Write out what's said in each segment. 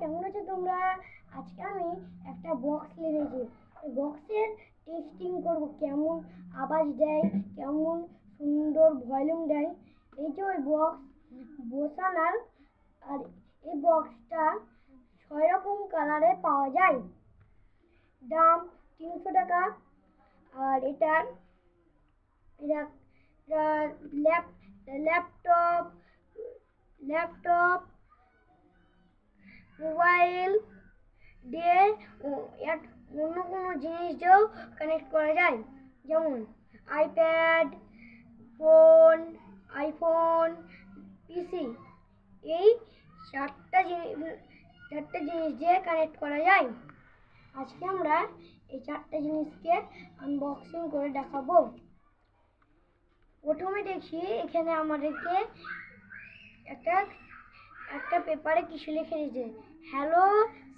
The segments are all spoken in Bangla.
কেমন আছো তোমরা? আজকে আমি একটা বক্স এনেছি। বক্সের টেস্টিং করব, কেমন আওয়াজ দেয়, কেমন সুন্দর ভলিউম দেয়। এই যে ওই বক্স বোসানার, আর এই বক্সটা 6 রকম কালারে পাওয়া যায়। দাম 300 টাকা। আর এটার ল্যাপটপ মোবাইল দিয়ে অন্য কোনো জিনিস দিয়েও কানেক্ট করা যায়, যেমন আইপ্যাড, আইফোন, পিসি। এই চারটা জিনিস দিয়ে কানেক্ট করা যায়। আজকে আমরা এই চারটা জিনিসকে আনবক্সিং করে দেখাবো। প্রথমে দেখি এখানে আমাদেরকে একটা পেপারে কিছু লিখে দিয়েছে, হ্যালো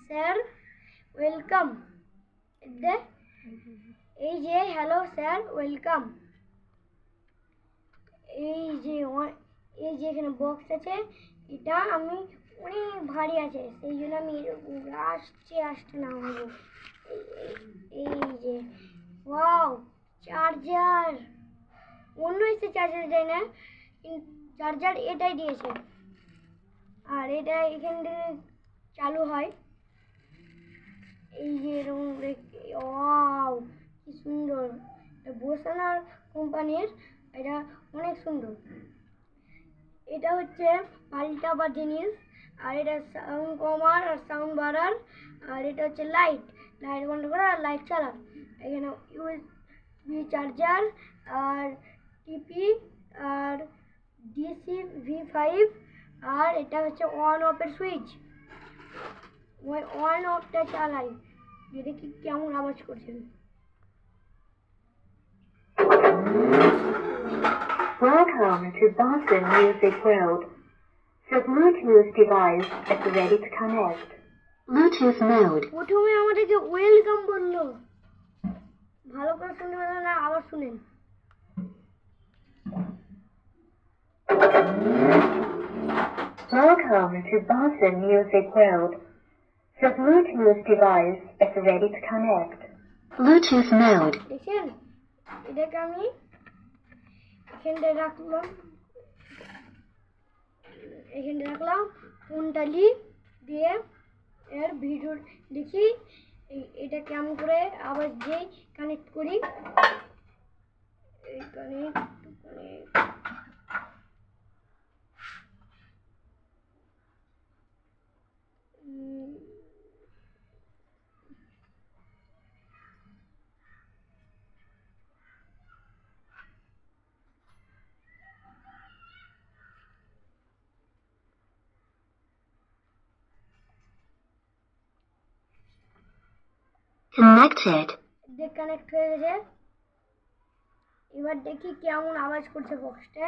স্যার ওয়েলকাম। এই যে হ্যালো স্যার ওয়েলকাম, এই যে এখানে বক্স আছে। এটা আমি অনেক ভারী আছে, সেই জন্য আমি আসতে না হবো। এই যে ওয়াও, চার্জার। অন্য এসে চার্জার দেয় না, চার্জার এটাই দিয়েছে। আর এটা এখান থেকে চালু হয়। এই যে এরকম ওয়াও, কি সুন্দর। বোসানার কোম্পানির, এটা অনেক সুন্দর। এটা হচ্ছে পাল্টাবার জিনিস। আর এটা সাউন্ড কমার আর সাউন্ড বাড়ার। আর এটা হচ্ছে লাইট বন্ধ করা আর লাইট চালার। এখানে ইউএসবি চার্জার আর টিপি আর ডিসি V5। আর এটা হচ্ছে অন অফের সুইচ। ওই অন অফটা চালাই, দেখি কেমন আওয়াজ করছে। Welcome to Boston Music World. The Bluetooth device is ready to connect. Bluetooth mode. প্রথমে আমাদেরকে ওয়েলকাম বললো, ভালো করে শুনতে পেলেন না? আবার শুনেন। Welcome to Boston Music World. The Bluetooth device is ready to connect. Bluetooth mode. দেখেন, এটাকে আমি এখানটায় রাখলাম, ফোনটা দিয়ে এর ভিডিও দেখি এটা কেমন করে আবার যে কানেক্ট করি। এই কানেক্ট Connected. কানেক্ট হয়ে গেছে। এবার দেখি কেমন আওয়াজ করছে বক্সটা।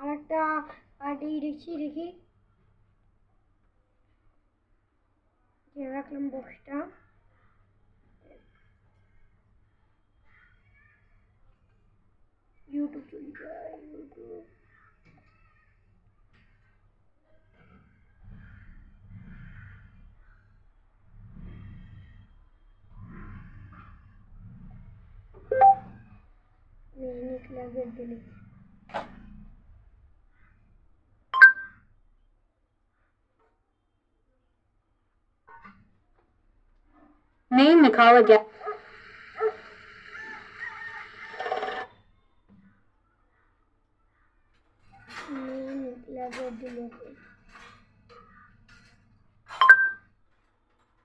আরেকটা পার্টি দেখি রাখলাম বক্সটা। ইউটিউব চলে যায়, YouTube. Name Nicole again.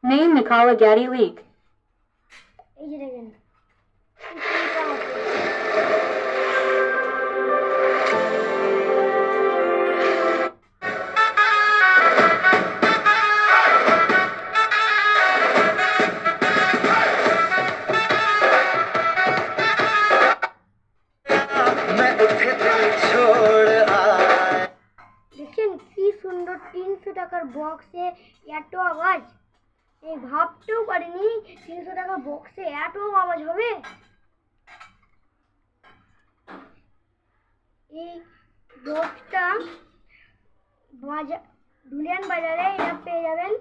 Name Nicola Gaddy Leak. এই যে দেখেন, দেখেন কি সুন্দর। 300 টাকার বক্সে এত আওয়াজ। এই ভাবতেও পারিনি 300 টাকা বক্সে এত আওয়াজ হবে। এই বক্সটা ধুলিয়ান বাজারে এটা পেয়ে যাবেন।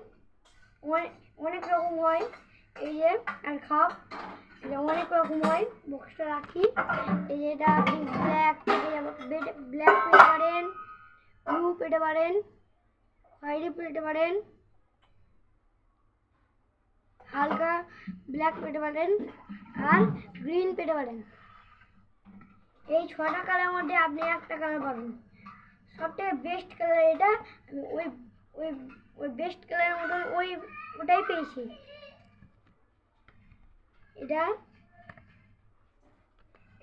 অনেক রকম হয়, এই যে আর খাপ, এটা অনেক রকম হয়। বক্সটা রাখি, এই যে এটা আপনি ব্ল্যাক পেতে পারেন, ব্লু পেতে পারেন, খয়েরি পেতে পারেন, হালকা ব্ল্যাক পেতে পারেন, আর গ্রিন পেতে পারেন। এই 6টা কালার মধ্যে আপনি একটা কালার পাবেন। সবথেকে বেস্ট কালার এটা। আমি ওই ওই ওই বেস্ট কালারের মতন ওটাই পেয়েছি। এটা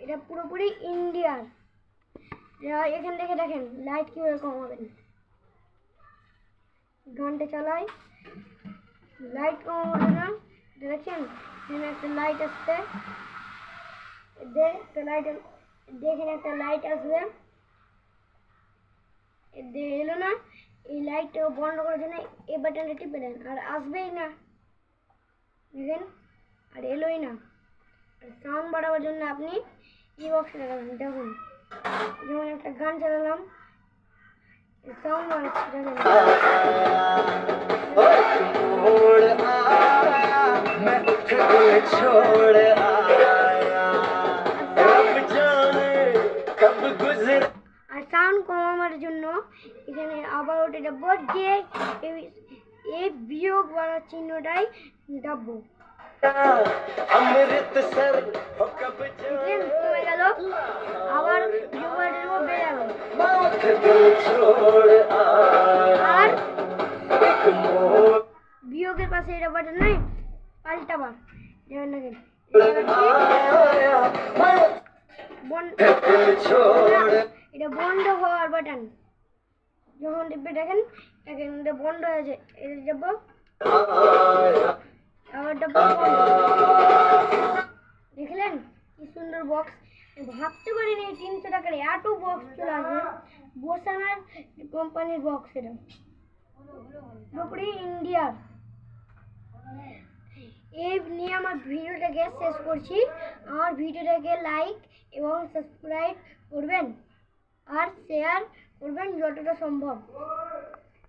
এটা পুরোপুরি ইন্ডিয়ার। এখান থেকে দেখেন লাইট কীভাবে কমাবেন। গানটা চালাই, লাইট কমাবো না, দেখেন এখানে একটা লাইট আসছে, দেখেন একটা লাইট আসবে, এলো না। এই লাইটটা বন্ধ করার জন্য এই বাটনটা টিপে দেন, আর আসবেই না, দেখেন, আর এলোই না। আর সাউন্ড বাড়াবার জন্য আপনি এই বক্সে লাগাবেন। দেখুন যেমন একটা গান চালালাম, সাউন্ড বাড়াচ্ছি, দেখেন। আর সাউন্ড কমানোর জন্য এখানে আবার ওটা বসে এই বিয়োগ বাড়ার চিহ্নটাই দাববো। কমে গেল, আবার আর বিয়োগের পাশে এটা বাটন নাই, পাল্টাবার দেখেন এটা বন্ধ হওয়ার বাটন। যখন টিপে দেখেন এটা বন্ধ হয়ে যায়, এটা যাবো আবার দেখলেন কি সুন্দর বক্স। ভাবতে পারিনি 300 টাকার এত বক্স চলে আসবে। বোসানার কোম্পানির বক্স, এটা পুরোপুরি ইন্ডিয়ার। এই নিয়ে আমার ভিডিওটাকে শেষ করছি। আমার ভিডিওটাকে লাইক এবং সাবস্ক্রাইব করবেন আর শেয়ার করবেন যতটা সম্ভব।